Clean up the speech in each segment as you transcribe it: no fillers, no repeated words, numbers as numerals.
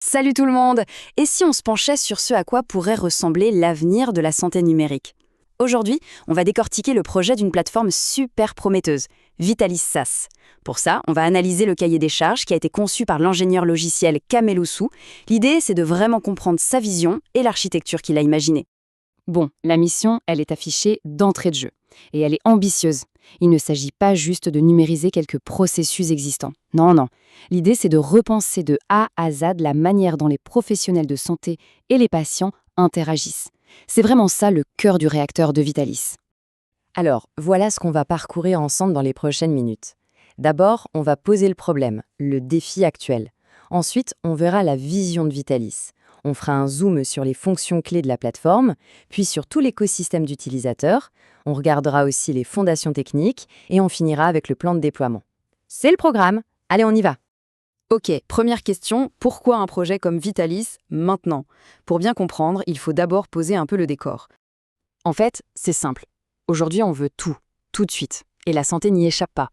Salut tout le monde! Et si on se penchait sur ce à quoi pourrait ressembler l'avenir de la santé numérique? Aujourd'hui, on va décortiquer le projet d'une plateforme super prometteuse, Vitalis SAS. Pour ça, on va analyser le cahier des charges qui a été conçu par l'ingénieur logiciel Kamel Oussou. L'idée, c'est de vraiment comprendre sa vision et l'architecture qu'il a imaginée. Bon, la mission, elle est affichée d'entrée de jeu. Et elle est ambitieuse. Il ne s'agit pas juste de numériser quelques processus existants. Non, non. L'idée, c'est de repenser de A à Z la manière dont les professionnels de santé et les patients interagissent. C'est vraiment ça le cœur du réacteur de Vitalis. Alors, voilà ce qu'on va parcourir ensemble dans les prochaines minutes. D'abord, on va poser le problème, le défi actuel. Ensuite, on verra la vision de Vitalis. On fera un zoom sur les fonctions clés de la plateforme, puis sur tout l'écosystème d'utilisateurs. On regardera aussi les fondations techniques et on finira avec le plan de déploiement. C'est le programme. Allez, on y va. Ok, première question, pourquoi un projet comme Vitalis maintenant? Pour bien comprendre, il faut d'abord poser un peu le décor. En fait, c'est simple. Aujourd'hui, on veut tout de suite, et la santé n'y échappe pas.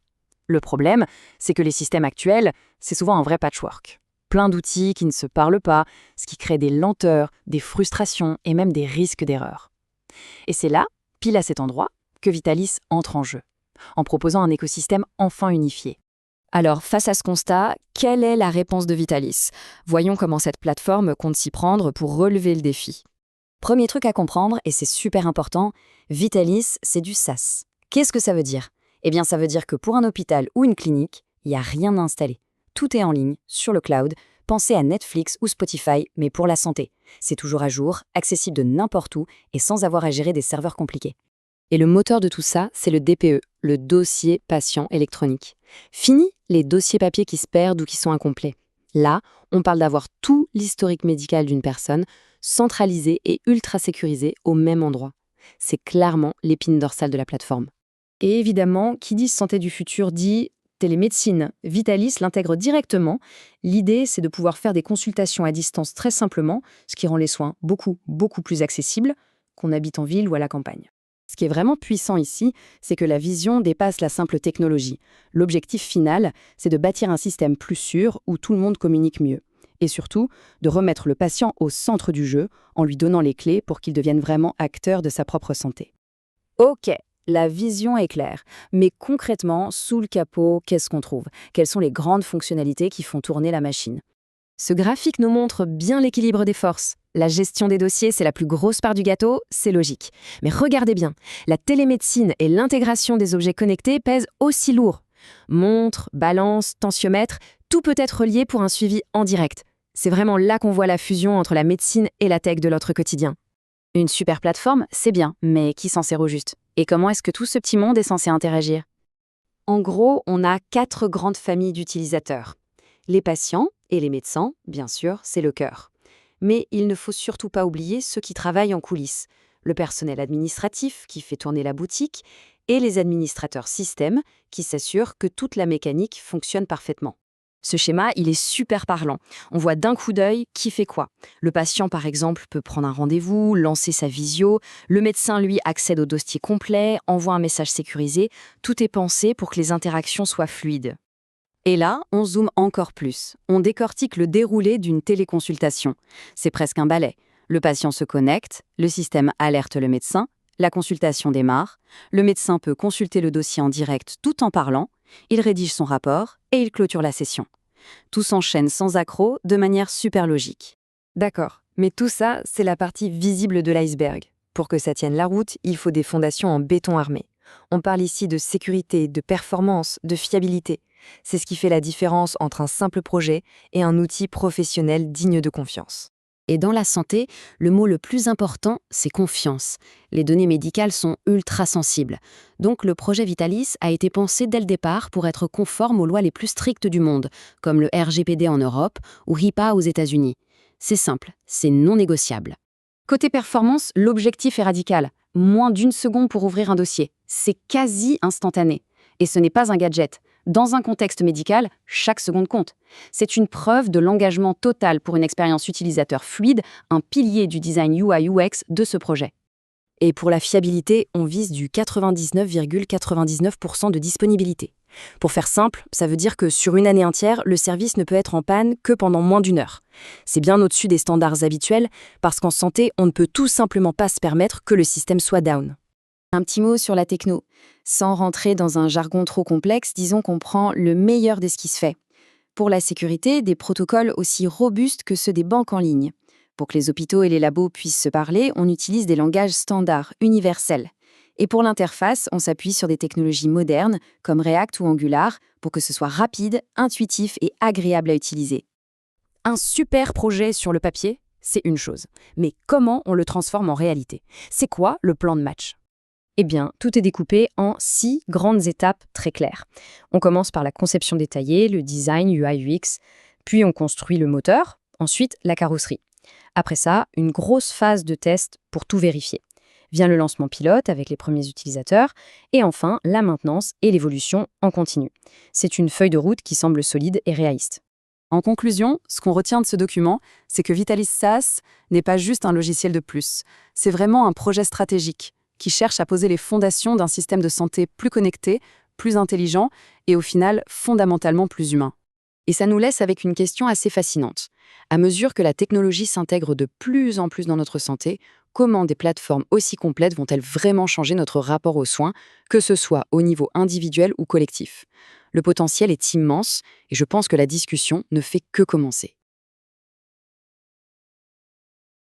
Le problème, c'est que les systèmes actuels, c'est souvent un vrai patchwork. Plein d'outils qui ne se parlent pas, ce qui crée des lenteurs, des frustrations et même des risques d'erreur. Et c'est là, pile à cet endroit, que Vitalis entre en jeu, en proposant un écosystème enfin unifié. Alors, face à ce constat, quelle est la réponse de Vitalis? Voyons comment cette plateforme compte s'y prendre pour relever le défi. Premier truc à comprendre, et c'est super important, Vitalis, c'est du SaaS. Qu'est-ce que ça veut dire? Eh bien, ça veut dire que pour un hôpital ou une clinique, il n'y a rien à installer. Tout est en ligne, sur le cloud. Pensez à Netflix ou Spotify, mais pour la santé. C'est toujours à jour, accessible de n'importe où et sans avoir à gérer des serveurs compliqués. Et le moteur de tout ça, c'est le DPE, le dossier patient électronique. Fini les dossiers papier qui se perdent ou qui sont incomplets. Là, on parle d'avoir tout l'historique médical d'une personne, centralisé et ultra sécurisé au même endroit. C'est clairement l'épine dorsale de la plateforme. Et évidemment, qui dit santé du futur dit télémédecine. Vitalis l'intègre directement. L'idée, c'est de pouvoir faire des consultations à distance très simplement, ce qui rend les soins beaucoup plus accessibles, qu'on habite en ville ou à la campagne. Ce qui est vraiment puissant ici, c'est que la vision dépasse la simple technologie. L'objectif final, c'est de bâtir un système plus sûr où tout le monde communique mieux. Et surtout, de remettre le patient au centre du jeu en lui donnant les clés pour qu'il devienne vraiment acteur de sa propre santé. Ok, la vision est claire. Mais concrètement, sous le capot, qu'est-ce qu'on trouve? Quelles sont les grandes fonctionnalités qui font tourner la machine? Ce graphique nous montre bien l'équilibre des forces. La gestion des dossiers, c'est la plus grosse part du gâteau, c'est logique. Mais regardez bien, la télémédecine et l'intégration des objets connectés pèsent aussi lourd. Montre, balance, tensiomètre, tout peut être relié pour un suivi en direct. C'est vraiment là qu'on voit la fusion entre la médecine et la tech de notre quotidien. Une super plateforme, c'est bien, mais qui s'en sert au juste? Et comment est-ce que tout ce petit monde est censé interagir? En gros, on a 4 grandes familles d'utilisateurs. Les patients et les médecins, bien sûr, c'est le cœur. Mais il ne faut surtout pas oublier ceux qui travaillent en coulisses, le personnel administratif qui fait tourner la boutique et les administrateurs système qui s'assurent que toute la mécanique fonctionne parfaitement. Ce schéma, il est super parlant. On voit d'un coup d'œil qui fait quoi. Le patient, par exemple, peut prendre un rendez-vous, lancer sa visio. Le médecin, lui, accède au dossier complet, envoie un message sécurisé. Tout est pensé pour que les interactions soient fluides. Et là, on zoome encore plus. On décortique le déroulé d'une téléconsultation. C'est presque un ballet. Le patient se connecte, le système alerte le médecin, la consultation démarre, le médecin peut consulter le dossier en direct tout en parlant, il rédige son rapport et il clôture la session. Tout s'enchaîne sans accroc, de manière super logique. D'accord, mais tout ça, c'est la partie visible de l'iceberg. Pour que ça tienne la route, il faut des fondations en béton armé. On parle ici de sécurité, de performance, de fiabilité. C'est ce qui fait la différence entre un simple projet et un outil professionnel digne de confiance. Et dans la santé, le mot le plus important, c'est confiance. Les données médicales sont ultra sensibles. Donc le projet Vitalis a été pensé dès le départ pour être conforme aux lois les plus strictes du monde, comme le RGPD en Europe ou HIPAA aux États-Unis. C'est simple, c'est non négociable. Côté performance, l'objectif est radical. Moins d'1 seconde pour ouvrir un dossier. C'est quasi instantané. Et ce n'est pas un gadget. Dans un contexte médical, chaque seconde compte. C'est une preuve de l'engagement total pour une expérience utilisateur fluide, un pilier du design UI/UX de ce projet. Et pour la fiabilité, on vise du 99,99% de disponibilité. Pour faire simple, ça veut dire que sur une année entière, le service ne peut être en panne que pendant moins d'une heure. C'est bien au-dessus des standards habituels, parce qu'en santé, on ne peut tout simplement pas se permettre que le système soit down. Un petit mot sur la techno. Sans rentrer dans un jargon trop complexe, disons qu'on prend le meilleur de ce qui se fait. Pour la sécurité, des protocoles aussi robustes que ceux des banques en ligne. Pour que les hôpitaux et les labos puissent se parler, on utilise des langages standards, universels. Et pour l'interface, on s'appuie sur des technologies modernes, comme React ou Angular, pour que ce soit rapide, intuitif et agréable à utiliser. Un super projet sur le papier, c'est une chose. Mais comment on le transforme en réalité? C'est quoi le plan de match? Eh bien, tout est découpé en 6 grandes étapes très claires. On commence par la conception détaillée, le design UI/UX, puis on construit le moteur, ensuite la carrosserie. Après ça, une grosse phase de test pour tout vérifier. Vient le lancement pilote avec les premiers utilisateurs, et enfin la maintenance et l'évolution en continu. C'est une feuille de route qui semble solide et réaliste. En conclusion, ce qu'on retient de ce document, c'est que Vitalis SaaS n'est pas juste un logiciel de plus. C'est vraiment un projet stratégique qui cherche à poser les fondations d'un système de santé plus connecté, plus intelligent et au final fondamentalement plus humain. Et ça nous laisse avec une question assez fascinante. À mesure que la technologie s'intègre de plus en plus dans notre santé, comment des plateformes aussi complètes vont-elles vraiment changer notre rapport aux soins, que ce soit au niveau individuel ou collectif? Le potentiel est immense et je pense que la discussion ne fait que commencer.